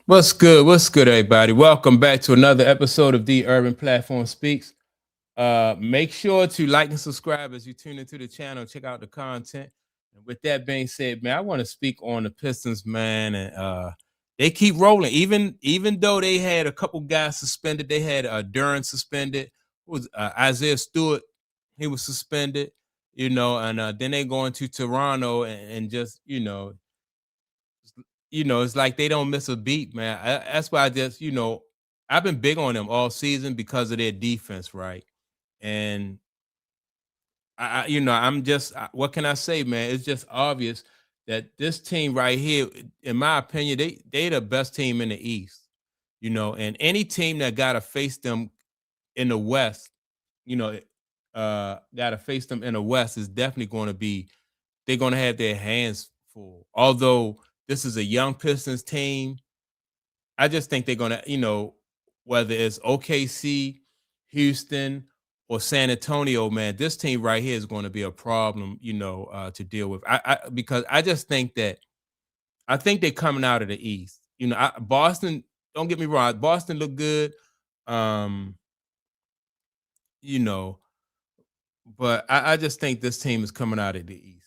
What's good? What's good, everybody? Welcome back to another episode of The Urban Platform Speaks. Make sure to like and subscribe as you tune into the channel. Check out the content. And with that being said, man, I want to speak on the Pistons, man, and they keep rolling. Even though they had a couple guys suspended, they had Duran suspended. Who was Isaiah Stewart? He was suspended. And then they go into Toronto and just it's like they don't miss a beat, man. That's why I've been big on them all season because of their defense, right? And I'm just, what can I say, man? It's just obvious that this team right here, in my opinion, they the best team in the East, and any team that got to face them in the West, you know, got to face them in the West is definitely going to be, they're going to have their hands full. Although this is a young Pistons team, I just think they're gonna, whether it's OKC, Houston, or San Antonio, man, this team right here is going to be a problem, to deal with. Because I just think that I think they're coming out of the East. Boston. Don't get me wrong, Boston looked good, um, you know, but I just think this team is coming out of the East.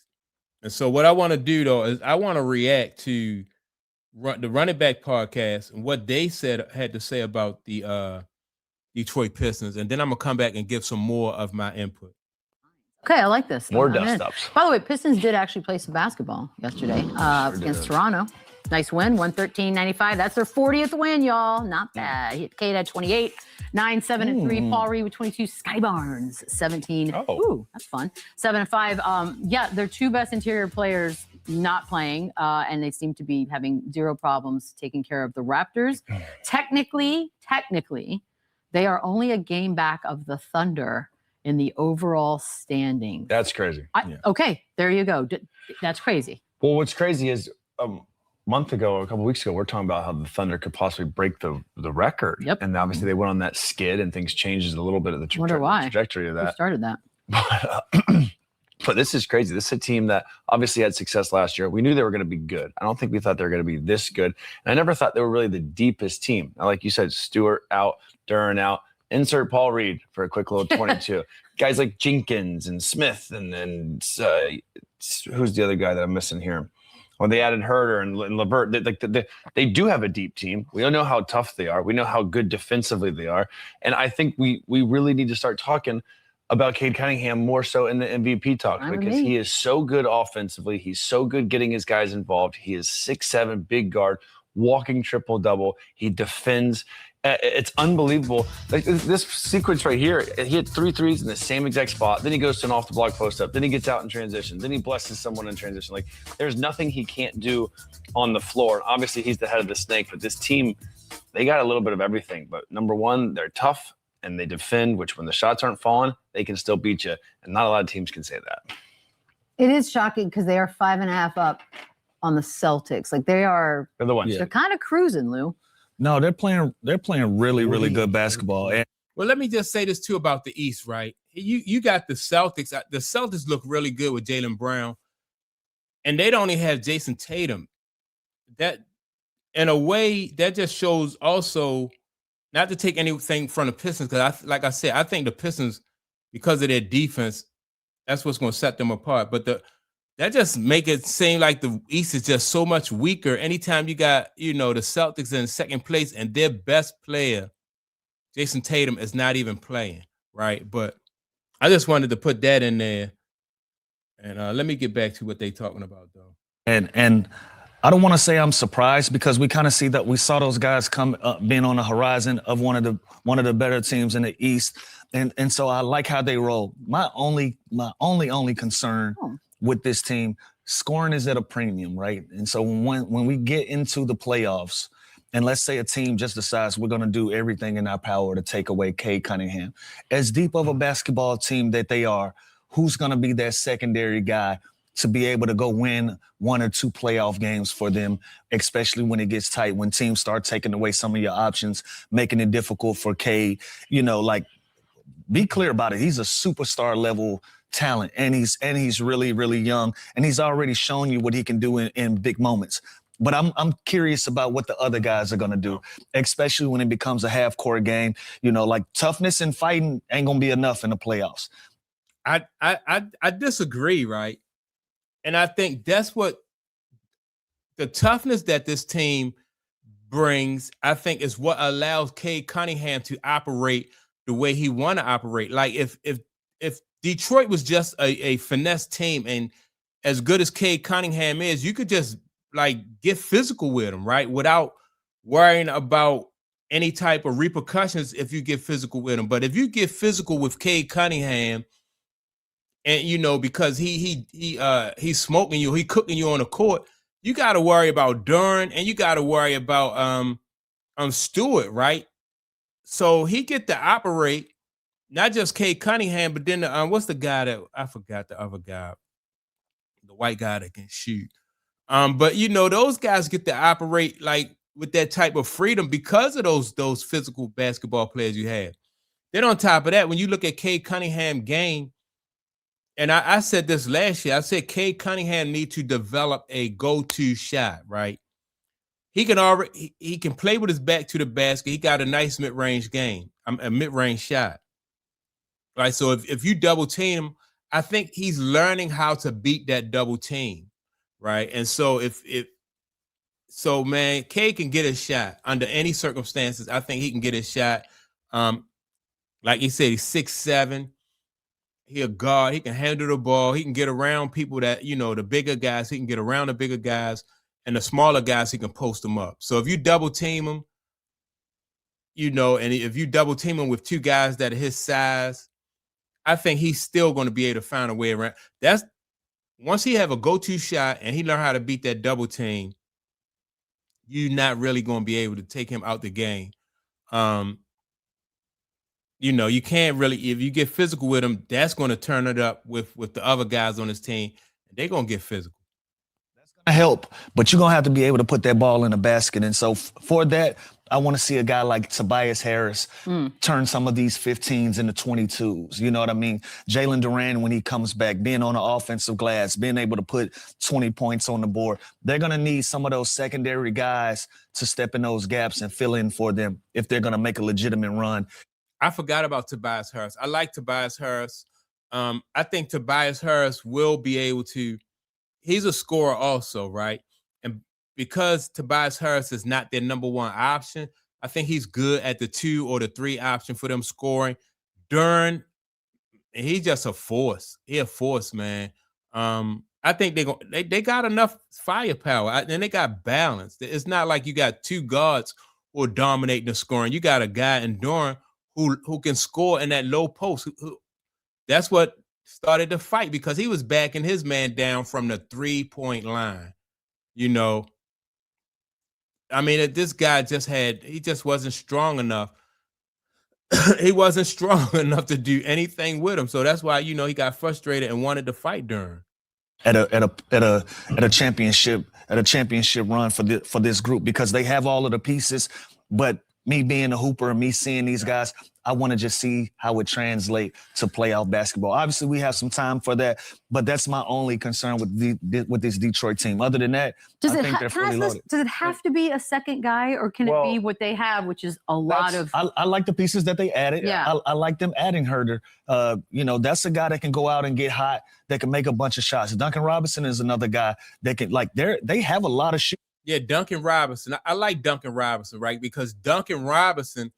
And so, what I want to do though is I want to react to the Running Back podcast and what they had to say about the Detroit Pistons, and then I'm gonna come back and give some more of my input. Okay, I like this. More dust ups. By the way, Pistons did actually play some basketball yesterday against Toronto. Nice win, 113-95. That's their 40th win, y'all. Not bad. Cade had 28, 9, 7, and 3. Paul Reed with 22. Sky Barnes, 17. Oh. Ooh, that's fun. 7 and 5. Yeah, their two best interior players not playing, and they seem to be having zero problems taking care of the Raptors. Technically, they are only a game back of the Thunder in the overall standing. That's crazy. Okay, there you go. That's crazy. Well, what's crazy is a month ago or a couple weeks ago, we're talking about how the Thunder could possibly break the record. Yep. And obviously they went on that skid and things changed a little bit of the trajectory of that. Who started that? But this is crazy. This is a team that obviously had success last year. We knew they were going to be good. I don't think we thought they were going to be this good. And I never thought they were really the deepest team. Now, like you said, Stewart out, Duran out. Insert Paul Reed for a quick little 22. Guys like Jenkins and Smith and who's the other guy that I'm missing here? Well, they added Herter and Levert. They do have a deep team. We don't know how tough they are. We know how good defensively they are. And I think we really need to start talking about Cade Cunningham more so in the MVP talk because he is so good offensively. He's so good getting his guys involved. He is 6'7", big guard, walking triple-double. He defends. It's unbelievable. Like this sequence right here, he hit 3 threes in the same exact spot. Then he goes to an off-the-block post-up. Then he gets out in transition. Then he blesses someone in transition. Like there's nothing he can't do on the floor. Obviously, he's the head of the snake. But this team, they got a little bit of everything. But number one, they're tough and they defend. Which when the shots aren't falling, they can still beat you. And not a lot of teams can say that. It is shocking because they are 5.5 up on the Celtics. Like they're the ones. They're kind of cruising, Lou. No, they're playing really good basketball. And well, let me just say this too about the East, right? You got the Celtics. The Celtics look really good with Jaylen Brown, and they don't even have Jason Tatum. That, in a way, that just shows also, not to take anything from the Pistons, because like I said, I think the Pistons, because of their defense, that's what's going to set them apart. But that just make it seem like the East is just so much weaker. Anytime you got, the Celtics in second place and their best player, Jason Tatum, is not even playing, right? But I just wanted to put that in there. And let me get back to what they're talking about, though. And I don't want to say I'm surprised because we kind of see that we saw those guys come being on the horizon of one of the better teams in the East. And so I like how they roll. My only concern with this team, scoring is at a premium, right? And so when we get into the playoffs, and let's say a team just decides we're going to do everything in our power to take away Cade Cunningham, as deep of a basketball team that they are, who's going to be that secondary guy to be able to go win 1 or 2 playoff games for them, especially when it gets tight, when teams start taking away some of your options, making it difficult for Cade, be clear about it. He's a superstar level talent, and he's really, really young, and he's already shown you what he can do in big moments. But I'm curious about what the other guys are gonna do, especially when it becomes a half-court game. You know, like toughness and fighting ain't gonna be enough in the playoffs. I disagree, right? And I think that's what the toughness that this team brings, I think, is what allows Cade Cunningham to operate the way he want to operate. Like if Detroit was just a finesse team, and as good as Cade Cunningham is, you could just like get physical with him, right? Without worrying about any type of repercussions if you get physical with him. But if you get physical with Cade Cunningham, and you know, because he's smoking you, he cooking you on the court, you got to worry about Duran, and you got to worry about Stewart, right? So he get to operate not just Cade Cunningham, but then what's the guy that I forgot, the other guy, the white guy that can shoot. But you know, those guys get to operate like with that type of freedom because of those physical basketball players you have. Then on top of that, when you look at Cade Cunningham game, and I said this last year, I said Cade Cunningham need to develop a go-to shot, right? He can play with his back to the basket. He got a nice mid-range game, a mid-range shot. Right. So if you double team him, I think he's learning how to beat that double team. Right. And so so man, Cade can get a shot under any circumstances. I think he can get a shot. Like you said, he's 6'7". He a guard. He can handle the ball. He can get around people that, you know, the bigger guys. He can get around the bigger guys, and the smaller guys, he can post them up. So if you double team him, you know, and if you double team him with two guys that are his size, I think he's still going to be able to find a way around. That's once he have a go-to shot and he learn how to beat that double team, you're not really going to be able to take him out the game. You know, you can't really, if you get physical with him, that's going to turn it up with the other guys on his team. They're going to get physical. That's going to help, but you're going to have to be able to put that ball in the basket. And so for that, I want to see a guy like Tobias Harris turn some of these 15s into 22s. You know what I mean? Jalen Duran, when he comes back, being on the offensive glass, being able to put 20 points on the board. They're going to need some of those secondary guys to step in those gaps and fill in for them if they're going to make a legitimate run. I forgot about Tobias Harris. I like Tobias Harris. I think Tobias Harris will be able to, he's a scorer also, right? And because Tobias Harris is not their number one option, I think he's good at the 2 or the 3 option for them scoring. Duran, he's just a force. He a force, man. I think they got enough firepower, and they got balance. It's not like you got 2 guards who are dominating the scoring. You got a guy in Duran who can score in that low post. That's what started the fight, because he was backing his man down from the 3-point line. You know, I mean, this guy he just wasn't strong enough. He wasn't strong enough to do anything with him. So that's why, you know, he got frustrated and wanted to fight Duran. At a championship run for this group, because they have all of the pieces, but me being a hooper and me seeing these guys, I want to just see how it translates to playoff basketball. Obviously, we have some time for that, but that's my only concern with this Detroit team. Other than that, I think they're fully loaded. Does it have to be a second guy, or can it be what they have, which is a lot of? I like the pieces that they added. Yeah. I like them adding Herder. You know, that's a guy that can go out and get hot, that can make a bunch of shots. Duncan Robinson is another guy that can, like, they have a lot of shoot. Yeah, Duncan Robinson. I like Duncan Robinson, right? Because Duncan Robinson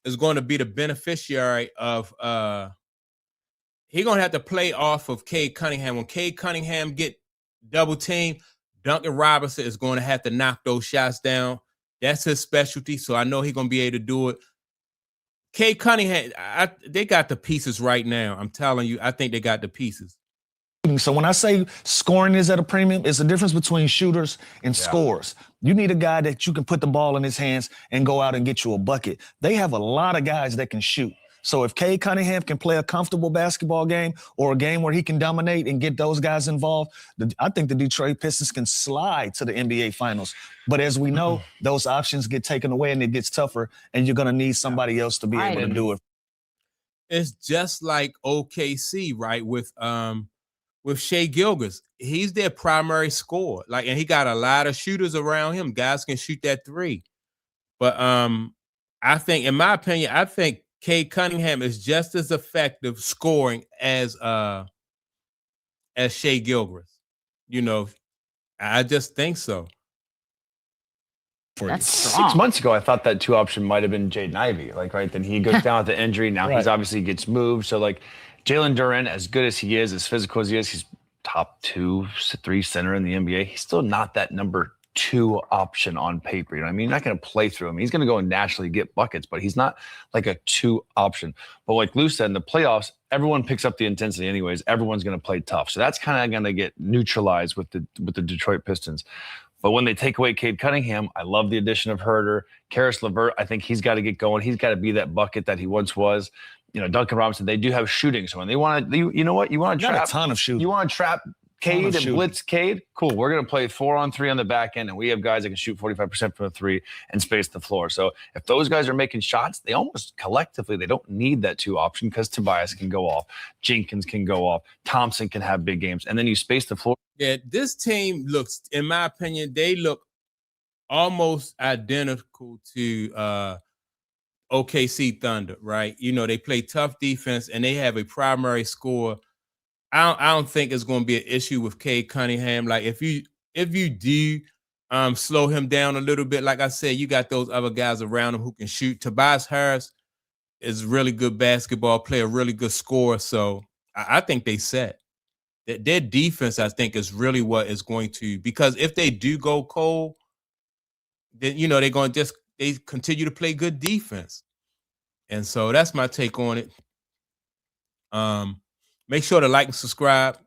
is going to be the beneficiary of he's going to have to play off of Cade Cunningham. When Cade Cunningham get double team, Duncan Robinson is going to have to knock those shots down. That's his specialty, so I know he's going to be able to do it. Cade Cunningham, they got the pieces right now. I'm telling you, I think they got the pieces. So when I say scoring is at a premium, it's the difference between shooters and scorers. You need a guy that you can put the ball in his hands and go out and get you a bucket. They have a lot of guys that can shoot. So if Cade Cunningham can play a comfortable basketball game, or a game where he can dominate and get those guys involved, I think the Detroit Pistons can slide to the NBA Finals. But as we know, those options get taken away and it gets tougher, and you're going to need somebody else to be able to do it. It's just like OKC, right? With with Shea Gilgeous. He's their primary scorer. Like, and he got a lot of shooters around him. Guys can shoot that three. But I think, in my opinion, I think Cade Cunningham is just as effective scoring as Shea Gilgeous. You know, I just think so. That's 6 strong. months ago, I thought that 2 option might have been Jaden Ivey. Like, right, then he goes down with the injury. Now he's obviously gets moved. So, like, Jalen Duren, as good as he is, as physical as he is, he's top 2, 3 center in the NBA. He's still not that number 2 option on paper. You know what I mean? You're not going to play through him. He's going to go and naturally get buckets, but he's not like a 2 option. But like Lou said, in the playoffs, everyone picks up the intensity anyways. Everyone's going to play tough. So that's kind of going to get neutralized with the Detroit Pistons. But when they take away Cade Cunningham, I love the addition of Herter. Karis LeVert, I think he's got to get going. He's got to be that bucket that he once was. You know, Duncan Robinson, they do have shooting. So when they want to, you know what? You want to trap a ton of shooting. You want to trap Cade and blitz Cade? Cool. We're going to play 4-on-3 on the back end, and we have guys that can shoot 45% from the three and space the floor. So if those guys are making shots, they almost collectively, they don't need that 2 option because Tobias can go off. Jenkins can go off. Thompson can have big games. And then you space the floor. Yeah, this team looks, in my opinion, they look almost identical to OKC Thunder, right? You know, they play tough defense and they have a primary scorer. I don't think it's going to be an issue with Cade Cunningham. Like, if you do slow him down a little bit, like I said, you got those other guys around him who can shoot. Tobias Harris is a really good basketball player, really good scorer. So I think they set. Their defense, I think, is really what is going to, because if they do go cold, then, you know, they're going to they continue to play good defense. And so that's my take on it. Make sure to like and subscribe.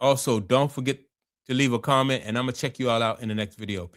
Also, don't forget to leave a comment, and I'm going to check you all out in the next video.